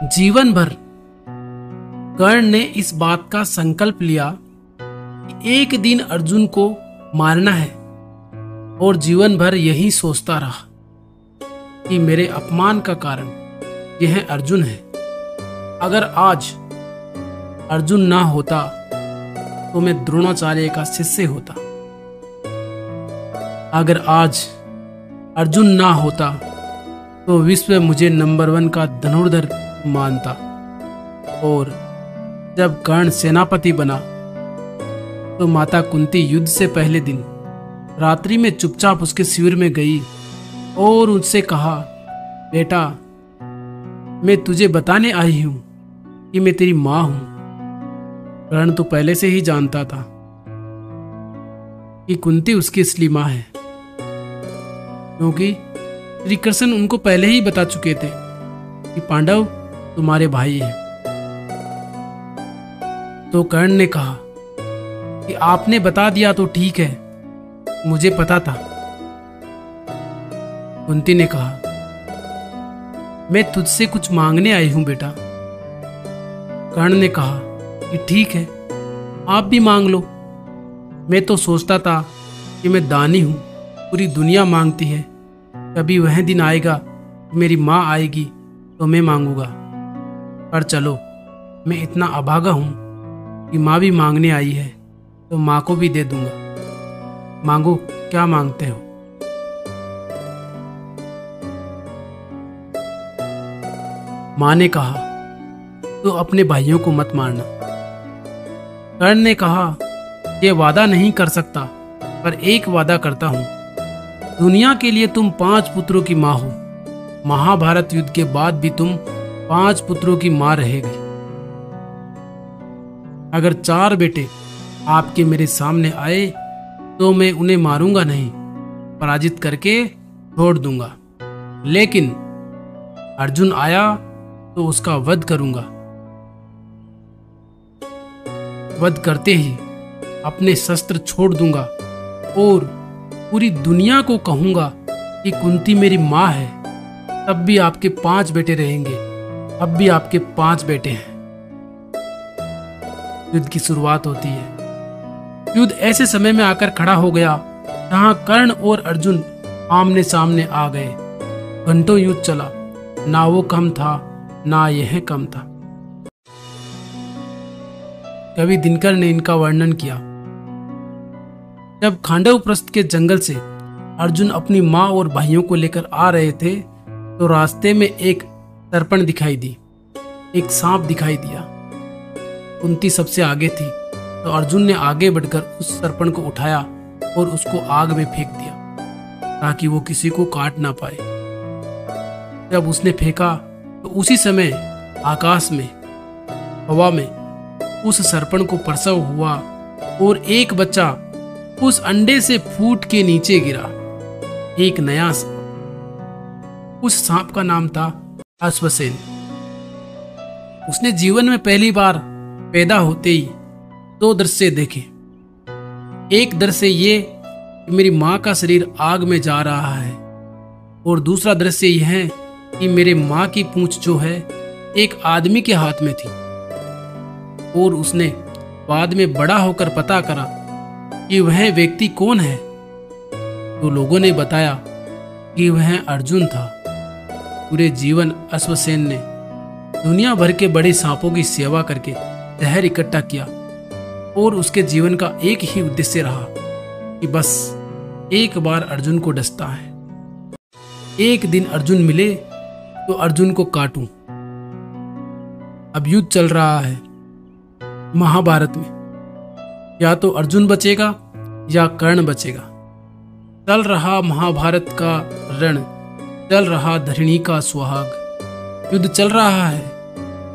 जीवन भर कर्ण ने इस बात का संकल्प लिया कि एक दिन अर्जुन को मारना है और जीवन भर यही सोचता रहा कि मेरे अपमान का कारण यह अर्जुन है। अगर आज अर्जुन ना होता तो मैं द्रोणाचार्य का शिष्य होता। अगर आज अर्जुन ना होता तो विश्व मुझे नंबर 1 का धनुर्धर मानता। और जब कर्ण सेनापति बना तो माता कुंती युद्ध से पहले दिन रात्रि में चुपचाप उसके शिविर में गई और उससे कहा, बेटा मैं तुझे बताने आई हूं कि मैं तेरी मां हूं। कर्ण तो पहले से ही जानता था कि कुंती उसकी असली मां है, क्योंकि श्री कृष्ण उनको पहले ही बता चुके थे कि पांडव तुम्हारे भाई हैं। तो कर्ण ने कहा कि आपने बता दिया तो ठीक है, मुझे पता था। कुंती ने कहा, मैं तुझसे कुछ मांगने आई हूं बेटा। कर्ण ने कहा कि ठीक है, आप भी मांग लो। मैं तो सोचता था कि मैं दानी हूं, पूरी दुनिया मांगती है, कभी वह दिन आएगा मेरी माँ आएगी तो मैं मांगूंगा। पर चलो, मैं इतना अभागा हूं कि माँ भी मांगने आई है तो माँ को भी दे दूंगा। मांगो, क्या मांगते हो? माँ ने कहा, तो अपने भाइयों को मत मारना। कर्ण ने कहा, यह वादा नहीं कर सकता, पर एक वादा करता हूं, दुनिया के लिए तुम 5 पुत्रों की माँ हो। महाभारत युद्ध के बाद भी तुम 5 पुत्रों की माँ रहेगी। अगर 4 बेटे आपके मेरे सामने आए तो मैं उन्हें मारूंगा नहीं, पराजित करके छोड़ दूंगा। लेकिन अर्जुन आया तो उसका वध करूंगा। वध करते ही अपने शस्त्र छोड़ दूंगा और पूरी दुनिया को कहूंगा कि कुंती मेरी माँ है। तब भी आपके 5 बेटे रहेंगे, अब भी आपके 5 बेटे हैं। युद्ध की शुरुआत होती है। युद्ध ऐसे समय में आकर खड़ा हो गया जहां कर्ण और अर्जुन आमने सामने आ गए। घंटों युद्ध चला, ना वो कम था ना यह कम था। कवि दिनकर ने इनका वर्णन किया। जब खांडवप्रस्थ के जंगल से अर्जुन अपनी माँ और भाइयों को लेकर आ रहे थे तो रास्ते में एक दर्पण दिखाई दी, एक सांप दिखाई दिया। कुंती सबसे आगे थी तो अर्जुन ने आगे बढ़कर उस दर्पण को उठाया और उसको आग में फेंक दिया ताकि वो किसी को काट ना पाए। जब उसने फेंका तो उसी समय आकाश में, हवा में उस सर्पण को प्रसव हुआ और एक बच्चा उस अंडे से फूट के नीचे गिरा, एक नया सांप। उस सांप का नाम था अश्वसेन। उसने जीवन में पहली बार पैदा होते ही 2 दृश्य देखे। एक दृश्य ये कि मेरी माँ का शरीर आग में जा रहा है, और दूसरा दृश्य यह है कि मेरे माँ की पूंछ जो है एक आदमी के हाथ में थी। और उसने बाद में बड़ा होकर पता करा कि वह व्यक्ति कौन है। तो लोगों ने बताया कि वह अर्जुन था। पूरे जीवन अश्वसेन ने दुनिया भर के बड़े सांपों की सेवा करके जहर इकट्ठा किया और उसके जीवन का एक ही उद्देश्य रहा कि बस एक बार अर्जुन को डसता है। एक दिन अर्जुन मिले तो अर्जुन को काटूं। अब युद्ध चल रहा है महाभारत में, या तो अर्जुन बचेगा या कर्ण बचेगा। चल रहा महाभारत का रण, चल रहा धरणी का सुहाग। युद्ध चल रहा है,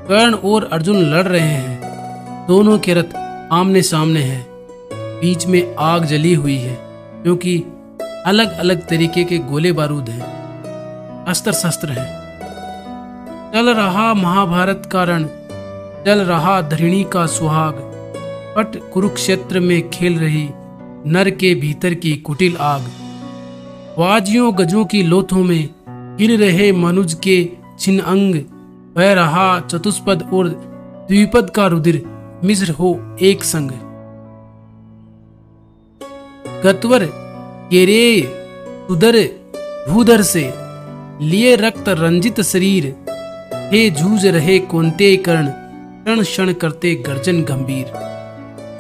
कर्ण और अर्जुन लड़ रहे हैं। दोनों के रथ आमने सामने हैं, बीच में आग जली हुई है क्योंकि अलग अलग तरीके के गोले बारूद हैं, अस्त्र शस्त्र हैं। चल रहा महाभारत का रण, चल रहा धरणी का सुहाग। पट कुरुक्षेत्र में खेल रही नर के भीतर की कुटिल आग। वाजियों गजों की लोथों में गिर रहे मनुज के छिन्न अंग। वह रहा चतुष्पद और द्विपद का रुधिर मिश्र हो एक संग। गतवर केरे उदर भूधर से लिए रक्त रंजित शरीर, हे जूझ रहे कौन्तेय कर्ण क्षण क्षण करते गर्जन गंभीर।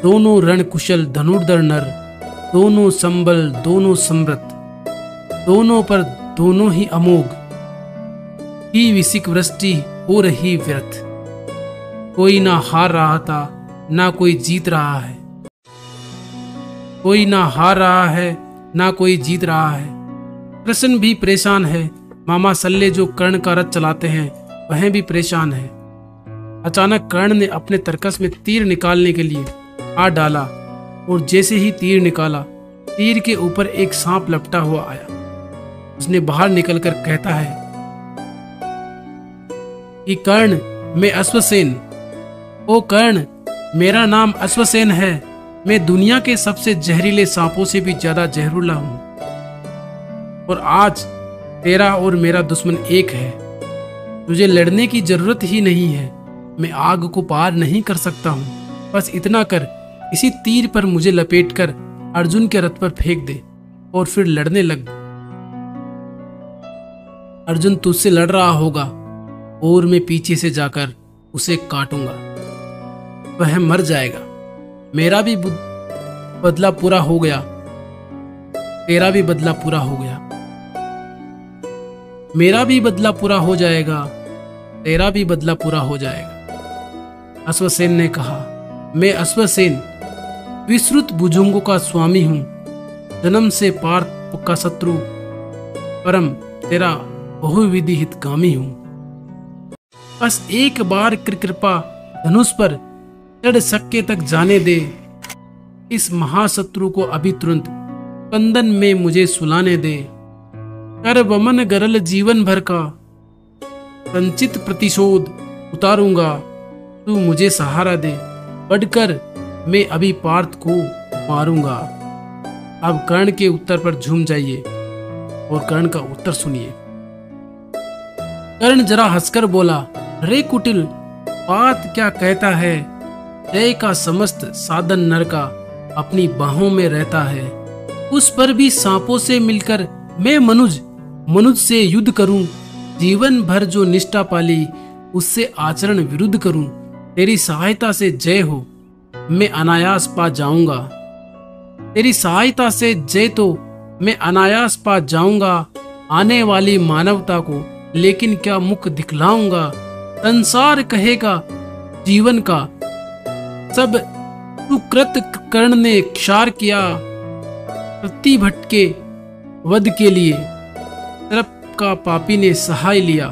दोनों रण कुशल धनुर्धर नर, दोनों संबल दोनों समृत, दोनों पर दोनों ही अमोघ, ही विसिक वृष्टि हो रही व्यर्थ। कोई ना हार रहा था ना कोई जीत रहा है, कोई ना हार रहा है ना कोई जीत रहा है। कृष्ण भी परेशान है, मामा सल्ले जो कर्ण का रथ चलाते हैं वह भी परेशान है। अचानक कर्ण ने अपने तरकस में तीर निकालने के लिए हाथ डाला और जैसे ही तीर निकाला, तीर के ऊपर एक सांप लपटा हुआ आया। उसने बाहर निकलकर कहता है कि कर्ण, मैं अश्वसेन, ओ कर्ण, मेरा नाम अश्वसेन है। मैं दुनिया के सबसे जहरीले सांपों से भी ज्यादा जहरीला हूं और आज तेरा और मेरा दुश्मन एक है। तुझे लड़ने की जरूरत ही नहीं है, मैं आग को पार नहीं कर सकता हूं। बस इतना कर, इसी तीर पर मुझे लपेटकर अर्जुन के रथ पर फेंक दे और फिर लड़ने लग। अर्जुन तुझसे लड़ रहा होगा और मैं पीछे से जाकर उसे काटूंगा, वह मर जाएगा। मेरा भी बदला पूरा हो गया, तेरा भी बदला पूरा हो गया। मेरा भी बदला पूरा हो जाएगा, तेरा भी बदला पूरा हो जाएगा। अश्वसेन ने कहा, मैं अश्वसेन विश्रुत भुजंगों का स्वामी हूं, जन्म से पार्थ का शत्रु, परम तेरा बहुविधि हितगामी हूं। बस एक बार कृपा धनुष पर चढ़ सक्के तक जाने दे, इस महाशत्रु को अभी तुरंत कंदन में मुझे सुलाने दे। कर वमन गरल जीवन भर का संचित प्रतिशोध उतारूंगा, तू मुझे सहारा दे, बढ़कर मैं अभी पार्थ को मारूंगा। अब कर्ण के उत्तर पर झूम जाइए और कर्ण का उत्तर सुनिए। कर्ण जरा हंसकर बोला, रे कुटिल, बात क्या कहता है? जय का समस्त साधन नर का अपनी बाहों में रहता है। उस पर भी सांपों से मिलकर मैं मनुज से युद्ध करूं, जीवन भर जो निष्ठा पाली उससे आचरण विरुद्ध करूं। तेरी सहायता से जय हो, मैं अनायास पा जाऊंगा। तेरी सहायता से जय तो मैं अनायास पा जाऊंगा। आने वाली मानवता को लेकिन क्या मुख दिखलाऊंगा। संसार कहेगा जीवन का सब सुकृत कर्ण ने क्षार किया, प्रतिभट के वध के लिए तरप का पापी ने सहाय लिया।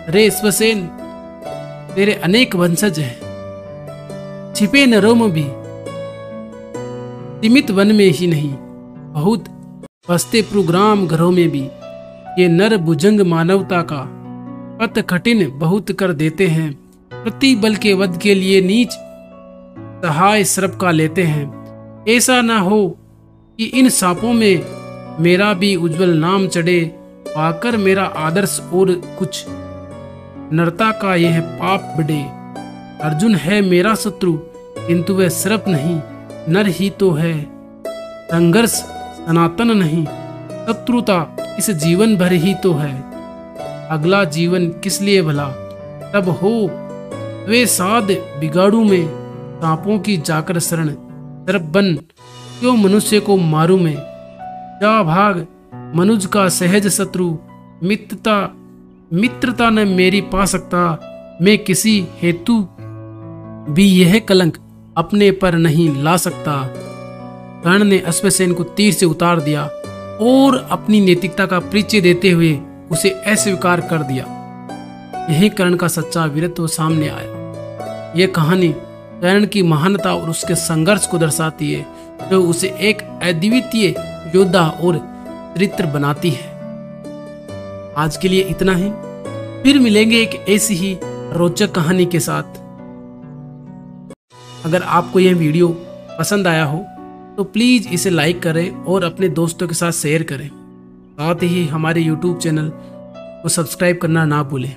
रे अश्वसेन, तेरे अनेक वंशज हैं, छिपे नरों में भी, सीमित वन में ही नहीं, बहुत बसते प्रोग्राम घरों में भी। ये नर भुजंग मानवता का पथ कठिन बहुत कर देते हैं। प्रति बल के वध के लिए नीच सहाय श्रप का लेते हैं। ऐसा ना हो कि इन सांपों में मेरा भी उज्जवल नाम चढ़े, पाकर मेरा आदर्श और कुछ नरता का यह पाप बढ़े। अर्जुन है मेरा शत्रु, किंतु वह श्रप नहीं, नर ही तो है। संघर्ष सनातन नहीं, शत्रुता इस जीवन भर ही तो है। अगला जीवन किस लिए भला, तब हो वे साध बिगाड़ू में। सांपों की जाकर शरण, तरफ बन क्यों मनुष्य को मारू मैं। जा भाग मनुज का सहज शत्रु, मित्रता न मेरी पा सकता। मैं किसी हेतु भी यह कलंक अपने पर नहीं ला सकता। कर्ण ने अश्वसेन को तीर से उतार दिया और अपनी नैतिकता का परिचय देते हुए उसे अस्वीकार कर दिया। यही कर्ण का सच्चा वीरत्व सामने आया। यह कहानी कर्ण की महानता और उसके संघर्ष को दर्शाती है, जो उसे एक अद्वितीय योद्धा और चरित्र बनाती है। आज के लिए इतना ही, फिर मिलेंगे एक ऐसी ही रोचक कहानी के साथ। अगर आपको यह वीडियो पसंद आया हो तो प्लीज इसे लाइक करें और अपने दोस्तों के साथ शेयर करें। साथ ही हमारे YouTube चैनल को सब्सक्राइब करना ना भूलें।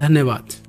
धन्यवाद।